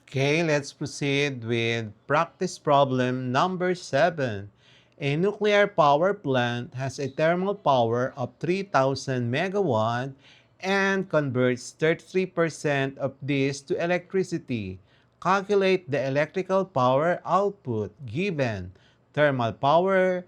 Okay, let's proceed with practice problem number 7. A nuclear power plant has a thermal power of 3000 megawatt and converts 33% of this to electricity. Calculate the electrical power output given thermal power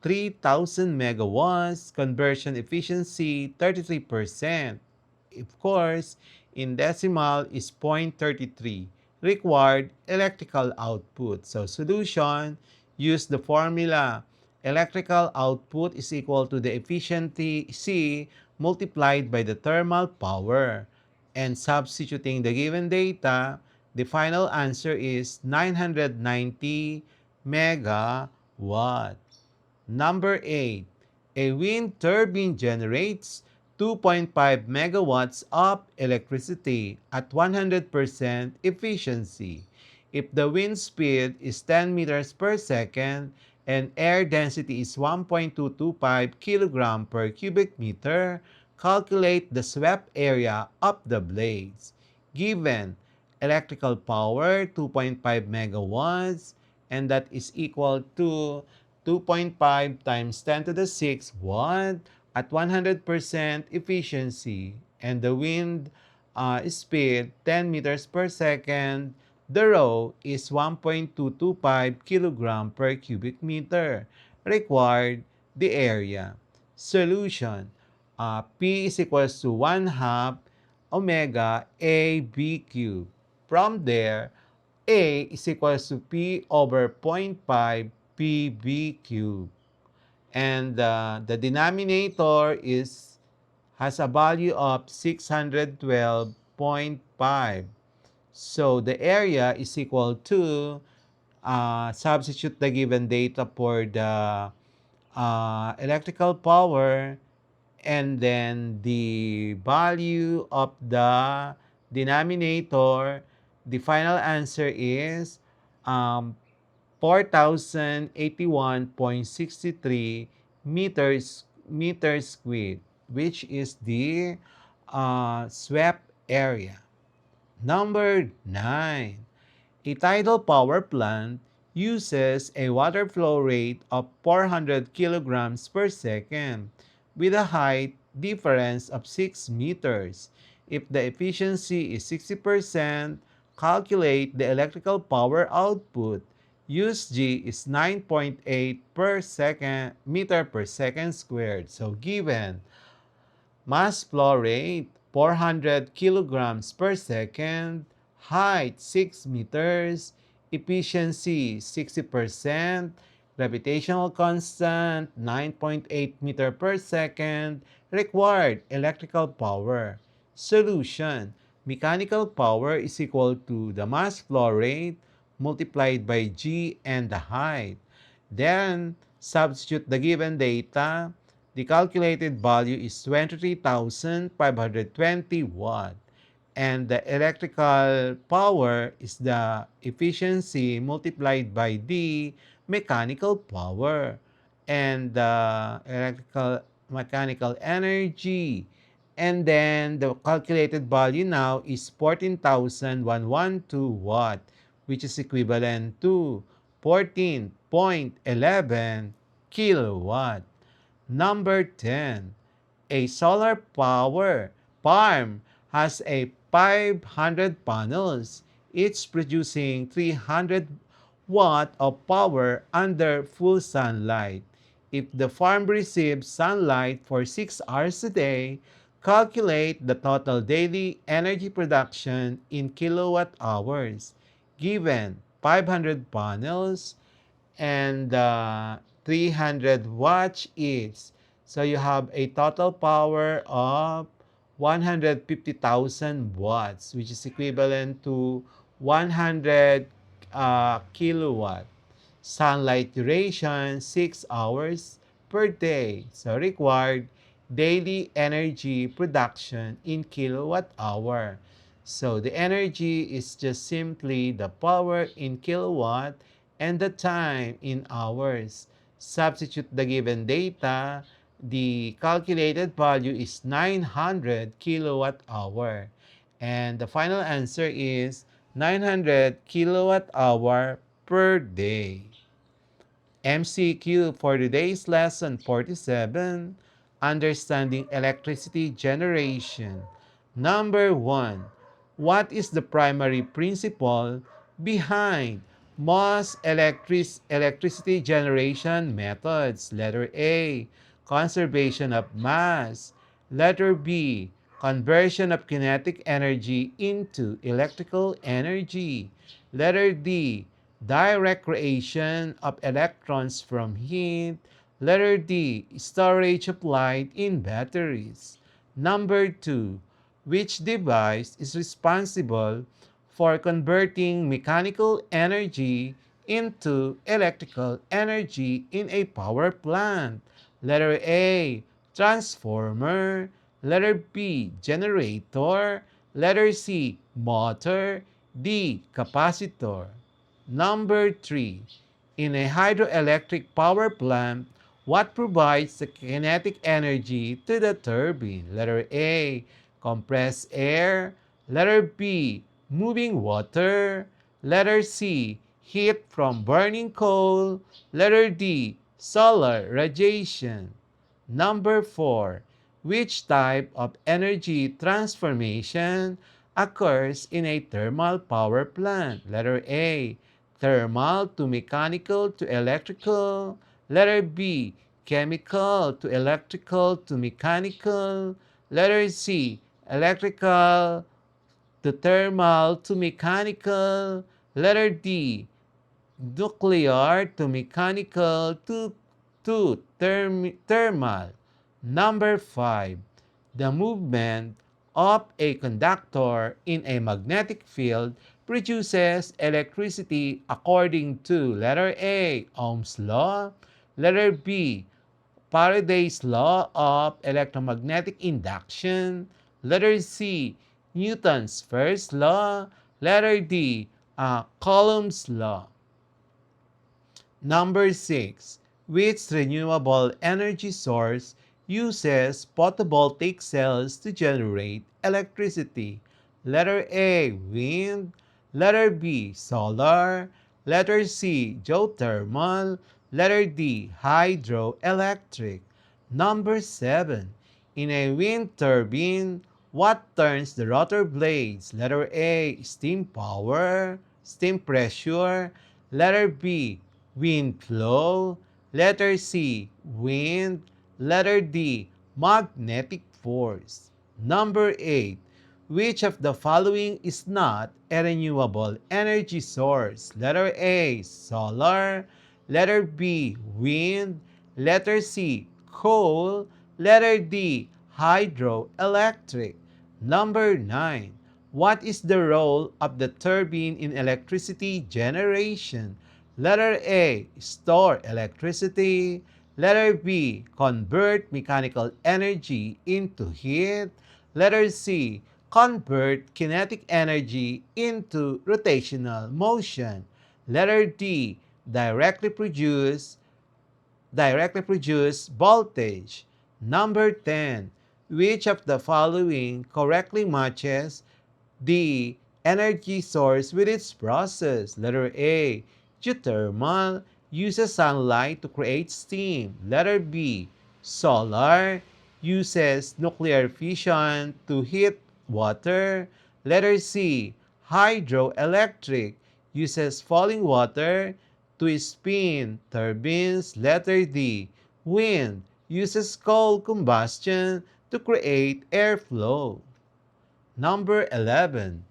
3000 megawatts, conversion efficiency 33%. Of course, in decimal is 0.33 required electrical output. So solution, use the formula. Electrical output is equal to the efficiency C multiplied by the thermal power. And substituting the given data, the final answer is 990 megawatt. Number 8. A wind turbine generates 2.5 megawatts of electricity at 100% efficiency. If the wind speed is 10 meters per second and air density is 1.225 kilogram per cubic meter, calculate the swept area of the blades. Given electrical power 2.5 megawatts, and that is equal to 2.5 times 10 to the 6 watt at 100% efficiency, and the wind speed 10 meters per second. The rho is 1.225 kilogram per cubic meter. Required the area. Solution. P is equals to 1 half omega A B cubed. From there, A is equals to P over 0.5 PB cubed. And the denominator has a value of 612.5. So the area is equal to, substitute the given data for the electrical power, and then the value of the denominator, the final answer is um, 4,081.63 meters squared, which is the swept area. Number 9. A tidal power plant uses a water flow rate of 400 kilograms per second with a height difference of 6 meters. If the efficiency is 60%, calculate the electrical power output. Use G is 9.8 per second meter per second squared. So given mass flow rate 400 kilograms per second, height 6 meters, efficiency 60%, gravitational constant 9.8 meter per second, required electrical power. Solution. Mechanical power is equal to the mass flow rate multiplied by G and the height. Then, substitute the given data. The calculated value is 23,520 watt. And the electrical power is the efficiency multiplied by the mechanical power. And the mechanical energy. And then the calculated value now is 14,112 watt, which is equivalent to 14.11 kilowatt. Number 10. A solar power farm has a 500 panels, each producing 300 watt of power under full sunlight. If the farm receives sunlight for 6 hours a day, calculate the total daily energy production in kilowatt hours. Given 500 panels and 300 watts each. So you have a total power of 150,000 watts, which is equivalent to 100 kilowatt. Sunlight duration, 6 hours per day. So required daily energy production in kilowatt hour. So the energy is just simply the power in kilowatt and the time in hours. Substitute the given data. The calculated value is 900 kilowatt hour. And the final answer is 900 kilowatt hour per day. MCQ for today's lesson 47, Understanding Electricity Generation. Number 1. What is the primary principle behind most electricity generation methods? Letter A. Conservation of mass. Letter B. Conversion of kinetic energy into electrical energy. Letter D. Direct creation of electrons from heat. Letter D. Storage of light in batteries. Number 2. Which device is responsible for converting mechanical energy into electrical energy in a power plant? Letter A. Transformer. Letter B. Generator. Letter C. Motor. D. Capacitor. Number 3. In a hydroelectric power plant, what provides the kinetic energy to the turbine? Letter A. Compressed air. Letter B. Moving water. Letter C. Heat from burning coal. Letter D. Solar radiation. Number 4. Which type of energy transformation occurs in a thermal power plant? Letter A. Thermal to mechanical to electrical. Letter B. Chemical to electrical to mechanical. Letter C. Electrical to thermal to mechanical. Letter D. Nuclear to mechanical to thermal. Number 5. The movement of a conductor in a magnetic field produces electricity according to letter A. Ohm's law, letter B. Faraday's law of electromagnetic induction, letter C. Newton's first law, letter D. Coulomb's law. Number 6. Which renewable energy source uses photovoltaic cells to generate electricity? Letter A. Wind. Letter B. Solar. Letter C. Geothermal. Letter D. Hydroelectric. Number 7. In a wind turbine, what turns the rotor blades? Letter A. Steam power. Steam pressure. Letter B. Wind flow. Letter C. Wind. Letter D. Magnetic force. Number 8. Which of the following is not a renewable energy source? Letter A. Solar. Letter B. Wind. Letter C. Coal. Letter D. Hydroelectric. Number 9. What is the role of the turbine in electricity generation? Letter A. Store electricity. Letter B. Convert mechanical energy into heat. Letter C. Convert kinetic energy into rotational motion. Letter D. Directly produce voltage. Number 10. Which of the following correctly matches the energy source with its process? Letter A. Geothermal uses sunlight to create steam. Letter B. Solar uses nuclear fission to heat water. Letter C. Hydroelectric uses falling water to spin turbines. Letter D. Wind uses coal combustion to create airflow. Number 11.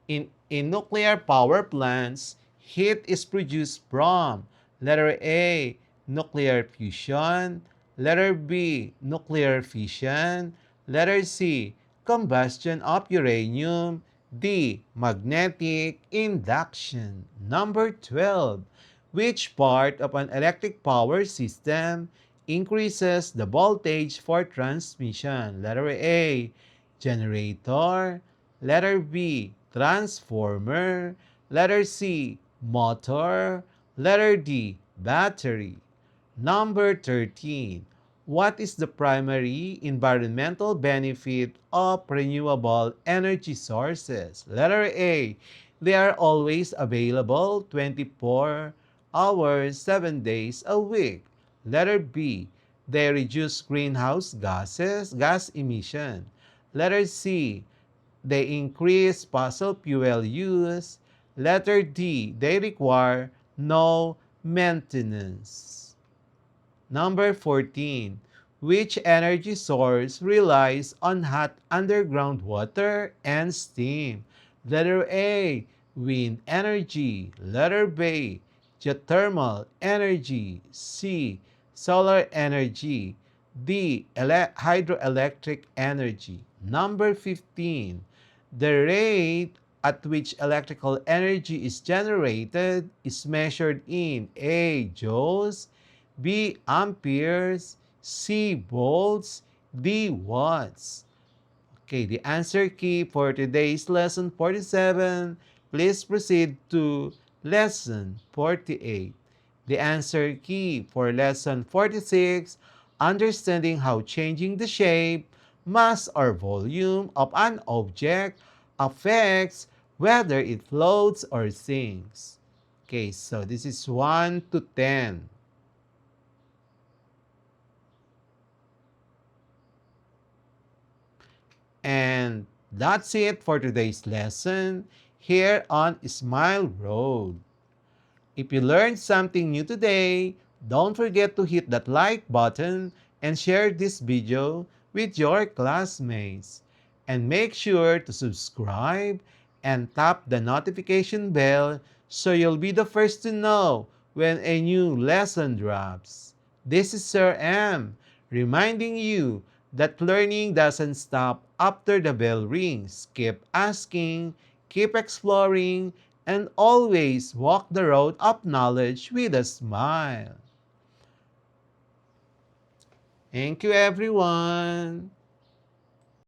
In nuclear power plants, heat is produced from letter A. Nuclear fusion. Letter B. Nuclear fission. Letter C. Combustion of uranium. D. Magnetic induction. Number 12. Which part of an electric power system increases the voltage for transmission? Letter A. Generator. Letter B. Transformer. Letter C. Motor. Letter D. Battery. Number 13. What is the primary environmental benefit of renewable energy sources? Letter A. They are always available 24 hours, 7 days a week. Letter B, they reduce greenhouse gas emission. Letter C, they increase fossil fuel use. Letter D, they require no maintenance. Number 14. Which energy source relies on hot underground water and steam? Letter A, wind energy. Letter B, geothermal energy. C, solar energy. D, hydroelectric energy. Number 15. The rate at which electrical energy is generated is measured in A, joules, B, amperes, C, volts, D, watts. Okay, the answer key for today's lesson 47. Please proceed to lesson 48. The answer key for lesson 46, understanding how changing the shape, mass, or volume of an object affects whether it floats or sinks. Okay, so this is 1 to 10. And that's it for today's lesson here on Smile Road. If you learned something new today, don't forget to hit that like button and share this video with your classmates. And make sure to subscribe and tap the notification bell so you'll be the first to know when a new lesson drops. This is Sir M, reminding you that learning doesn't stop after the bell rings. Keep asking, keep exploring, and always walk the road of knowledge with a smile. Thank you, everyone.